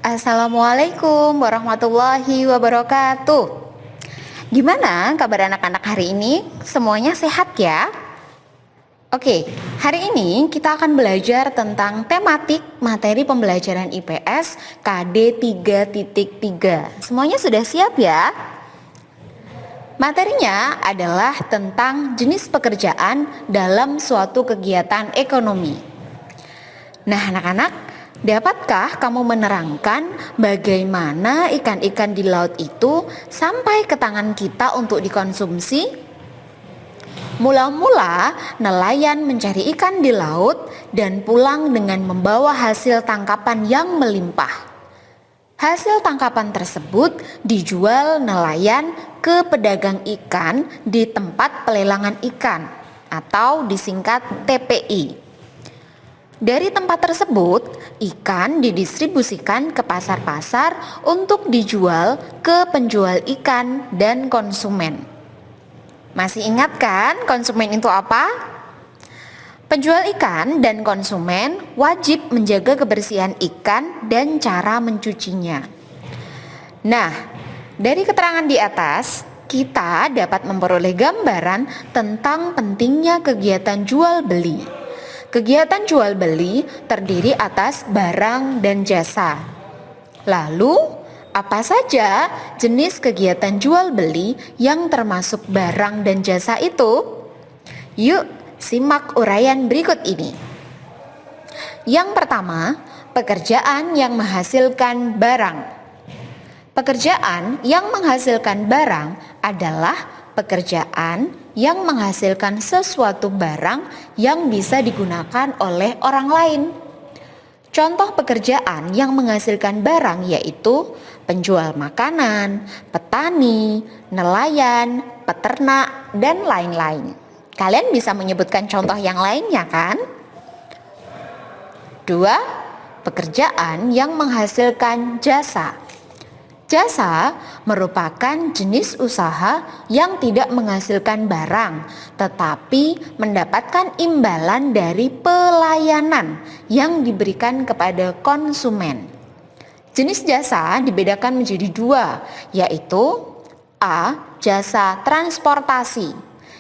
Assalamualaikum warahmatullahi wabarakatuh. Gimana kabar anak-anak hari ini? Semuanya sehat ya? Oke, hari ini kita akan belajar tentang tematik materi pembelajaran IPS KD 3.3. Semuanya sudah siap ya? Materinya adalah tentang jenis pekerjaan dalam suatu kegiatan ekonomi. Nah, anak-anak, dapatkah kamu menerangkan bagaimana ikan-ikan di laut itu sampai ke tangan kita untuk dikonsumsi? Mula-mula, nelayan mencari ikan di laut dan pulang dengan membawa hasil tangkapan yang melimpah. Hasil tangkapan tersebut dijual nelayan ke pedagang ikan di tempat pelelangan ikan atau disingkat TPI. Dari tempat tersebut, ikan didistribusikan ke pasar-pasar untuk dijual ke penjual ikan dan konsumen. Masih ingat kan konsumen itu apa? Penjual ikan dan konsumen wajib menjaga kebersihan ikan dan cara mencucinya. Nah, dari keterangan di atas, kita dapat memperoleh gambaran tentang pentingnya kegiatan jual beli. Kegiatan jual beli terdiri atas barang dan jasa. Lalu, apa saja jenis kegiatan jual beli yang termasuk barang dan jasa itu? Yuk, simak uraian berikut ini. Yang pertama, pekerjaan yang menghasilkan barang. Pekerjaan yang menghasilkan barang adalah pekerjaan yang menghasilkan sesuatu barang yang bisa digunakan oleh orang lain. Contoh pekerjaan yang menghasilkan barang yaitu penjual makanan, petani, nelayan, peternak, dan lain-lain. Kalian bisa menyebutkan contoh yang lainnya kan? 2. Pekerjaan yang menghasilkan jasa. Jasa merupakan jenis usaha yang tidak menghasilkan barang, tetapi mendapatkan imbalan dari pelayanan yang diberikan kepada konsumen. Jenis jasa dibedakan menjadi dua, yaitu A. Jasa transportasi,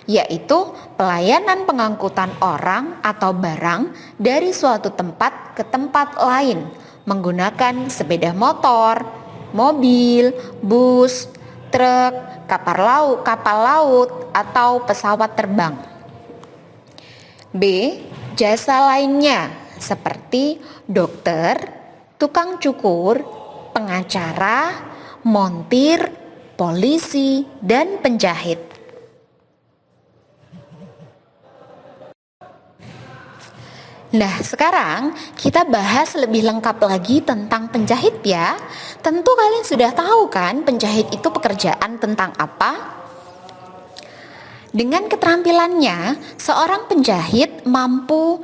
yaitu pelayanan pengangkutan orang atau barang dari suatu tempat ke tempat lain menggunakan sepeda motor, mobil, bus, truk, kapal laut, atau pesawat terbang. B. Jasa lainnya seperti dokter, tukang cukur, pengacara, montir, polisi, dan penjahit. Nah, sekarang kita bahas lebih lengkap lagi tentang penjahit ya. Tentu kalian sudah tahu kan penjahit itu pekerjaan tentang apa? Dengan keterampilannya, seorang penjahit mampu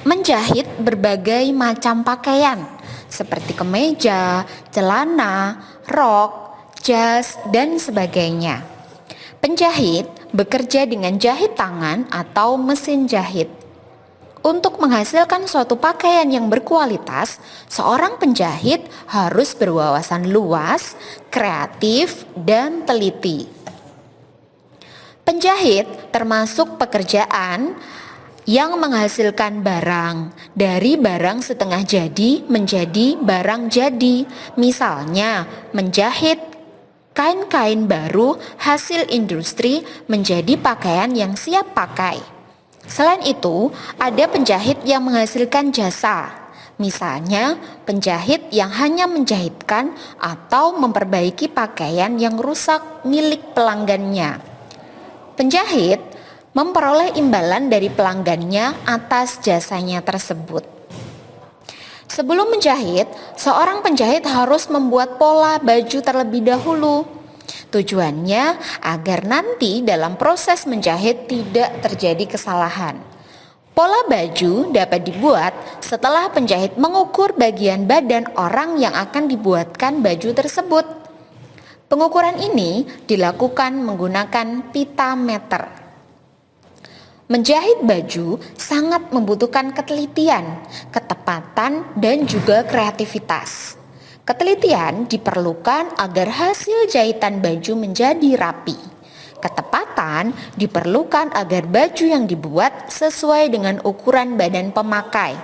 menjahit berbagai macam pakaian seperti kemeja, celana, rok, jas, dan sebagainya. Penjahit bekerja dengan jahit tangan atau mesin jahit. Untuk menghasilkan suatu pakaian yang berkualitas, seorang penjahit harus berwawasan luas, kreatif, dan teliti. Penjahit termasuk pekerjaan yang menghasilkan barang dari barang setengah jadi menjadi barang jadi. Misalnya, menjahit kain-kain baru hasil industri menjadi pakaian yang siap pakai. Selain itu, ada penjahit yang menghasilkan jasa. Misalnya, penjahit yang hanya menjahitkan atau memperbaiki pakaian yang rusak milik pelanggannya. Penjahit memperoleh imbalan dari pelanggannya atas jasanya tersebut. Sebelum menjahit, seorang penjahit harus membuat pola baju terlebih dahulu. Tujuannya agar nanti dalam proses menjahit tidak terjadi kesalahan. Pola baju dapat dibuat setelah penjahit mengukur bagian badan orang yang akan dibuatkan baju tersebut. Pengukuran ini dilakukan menggunakan pita meter. Menjahit baju sangat membutuhkan ketelitian, ketepatan, dan juga kreativitas. Ketelitian diperlukan agar hasil jahitan baju menjadi rapi. Ketepatan diperlukan agar baju yang dibuat sesuai dengan ukuran badan pemakai.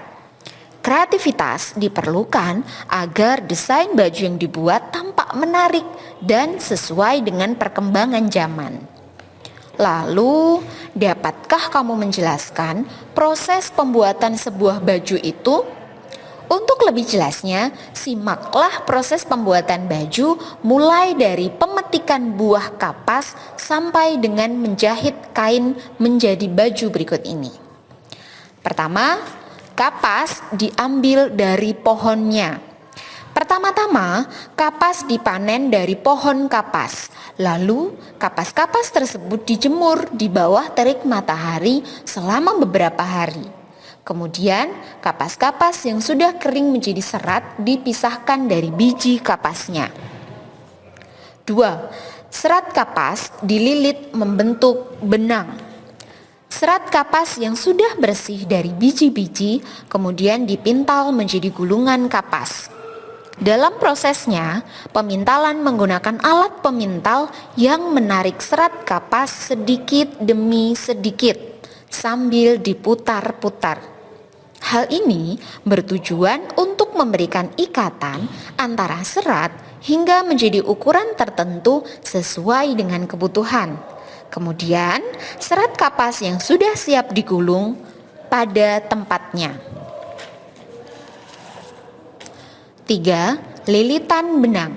Kreativitas diperlukan agar desain baju yang dibuat tampak menarik dan sesuai dengan perkembangan zaman. Lalu, dapatkah kamu menjelaskan proses pembuatan sebuah baju itu? Untuk lebih jelasnya, simaklah proses pembuatan baju mulai dari pemetikan buah kapas sampai dengan menjahit kain menjadi baju berikut ini. Pertama, kapas diambil dari pohonnya. Pertama-tama, kapas dipanen dari pohon kapas. Lalu, kapas-kapas tersebut dijemur di bawah terik matahari selama beberapa hari. Kemudian, kapas-kapas yang sudah kering menjadi serat dipisahkan dari biji kapasnya. 2. Serat kapas dililit membentuk benang. Serat kapas yang sudah bersih dari biji-biji kemudian dipintal menjadi gulungan kapas. Dalam prosesnya, pemintalan menggunakan alat pemintal yang menarik serat kapas sedikit demi sedikit sambil diputar-putar. Hal ini bertujuan untuk memberikan ikatan antara serat hingga menjadi ukuran tertentu sesuai dengan kebutuhan. Kemudian, serat kapas yang sudah siap digulung pada tempatnya. 3. Lilitan benang.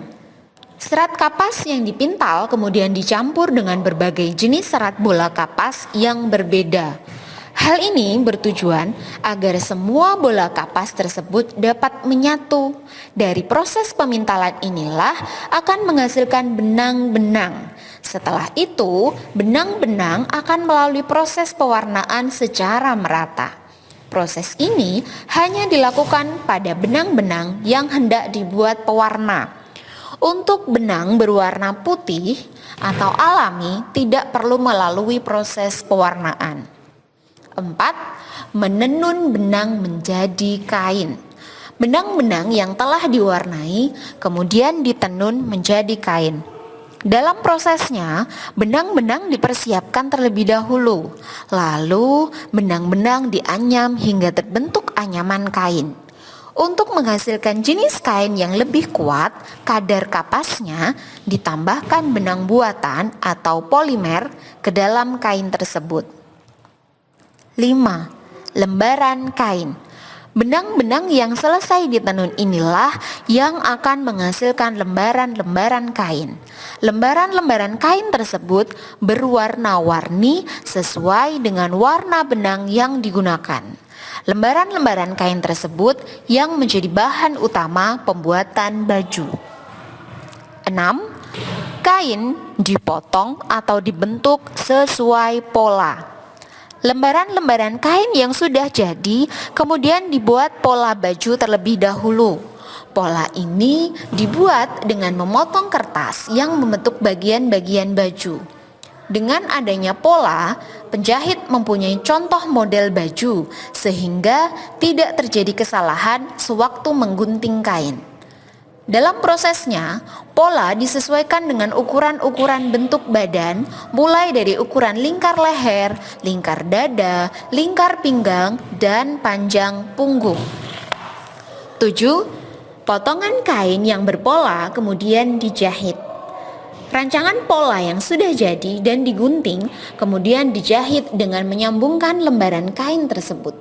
Serat kapas yang dipintal kemudian dicampur dengan berbagai jenis serat bola kapas yang berbeda. Hal ini bertujuan agar semua bola kapas tersebut dapat menyatu. Dari proses pemintalan inilah akan menghasilkan benang-benang. Setelah itu, benang-benang akan melalui proses pewarnaan secara merata. Proses ini hanya dilakukan pada benang-benang yang hendak dibuat pewarna. Untuk benang berwarna putih atau alami tidak perlu melalui proses pewarnaan. 4. Menenun benang menjadi kain. Benang-benang yang telah diwarnai kemudian ditenun menjadi kain. Dalam prosesnya, benang-benang dipersiapkan terlebih dahulu, lalu benang-benang dianyam hingga terbentuk anyaman kain. Untuk menghasilkan jenis kain yang lebih kuat, kadar kapasnya ditambahkan benang buatan atau polimer ke dalam kain tersebut. 5. Lembaran kain. Benang-benang yang selesai ditenun inilah yang akan menghasilkan lembaran-lembaran kain. Lembaran-lembaran kain tersebut berwarna-warni sesuai dengan warna benang yang digunakan. Lembaran-lembaran kain tersebut yang menjadi bahan utama pembuatan baju. 6. Kain dipotong atau dibentuk sesuai pola. Lembaran-lembaran kain yang sudah jadi kemudian dibuat pola baju terlebih dahulu. Pola ini dibuat dengan memotong kertas yang membentuk bagian-bagian baju. Dengan adanya pola, penjahit mempunyai contoh model baju sehingga tidak terjadi kesalahan sewaktu menggunting kain. Dalam prosesnya, pola disesuaikan dengan ukuran-ukuran bentuk badan, mulai dari ukuran lingkar leher, lingkar dada, lingkar pinggang, dan panjang punggung. 7. Potongan kain yang berpola kemudian dijahit. Rancangan pola yang sudah jadi dan digunting kemudian dijahit dengan menyambungkan lembaran kain tersebut.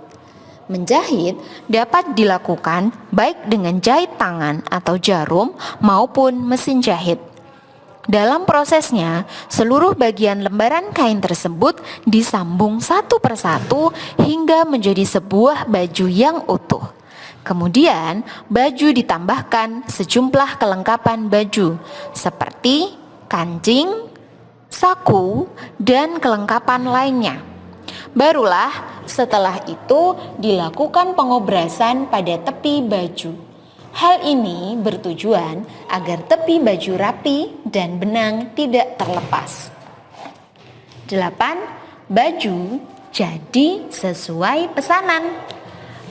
Menjahit dapat dilakukan baik dengan jahit tangan atau jarum maupun mesin jahit. Dalam prosesnya, seluruh bagian lembaran kain tersebut disambung satu persatu hingga menjadi sebuah baju yang utuh. Kemudian, baju ditambahkan sejumlah kelengkapan baju seperti kancing, saku, dan kelengkapan lainnya. Barulah setelah itu dilakukan pengobrasan pada tepi baju. Hal ini bertujuan agar tepi baju rapi dan benang tidak terlepas. 8. Baju jadi sesuai pesanan.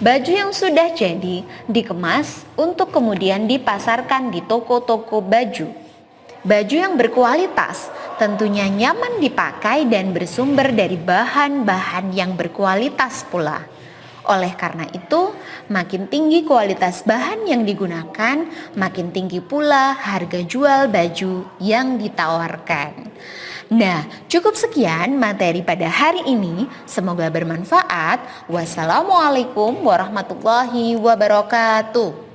Baju yang sudah jadi dikemas untuk kemudian dipasarkan di toko-toko baju. Baju yang berkualitas tentunya nyaman dipakai dan bersumber dari bahan-bahan yang berkualitas pula. Oleh karena itu, makin tinggi kualitas bahan yang digunakan, makin tinggi pula harga jual baju yang ditawarkan. Nah, cukup sekian materi pada hari ini. Semoga bermanfaat. Wassalamualaikum warahmatullahi wabarakatuh.